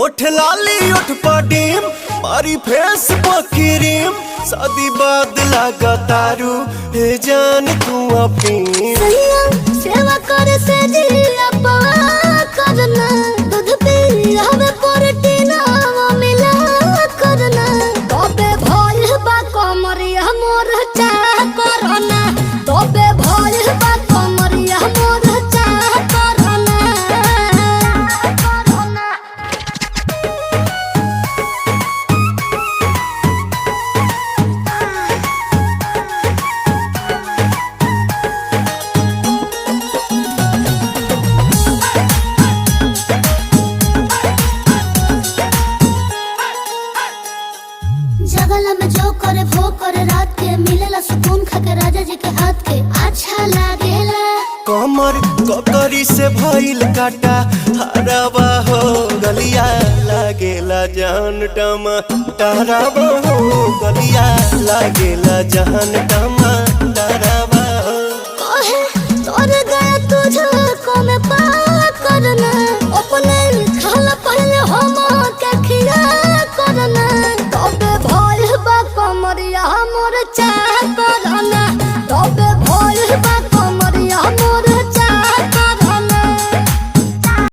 ओठ लाली ओठ पडीम मारी फेस पकरीम शादी बाद लगा तारू हे जान तू अपनी सेवा करे से जिया करना दूध पी हमें प्रोटीन मिला करना तबे भइल बा कमरिया मोर चाह करना तबे भइल बा कमरिया मोर चाह करना जगला में जो करे वो करे रात के मिलेला सुकून खाके राजा जी के हाथ के अच्छा लागेला कमर ककरी से भइल काटा हरावा हो गलिया लागेला जान टमा तारावा हो गलिया लागेला जान टमा तारावा हो कहे तोर गया तुझे को में पा करना अपने खाला पहले हम के खिया करना तबे भइल बा कमरिया मोर चाह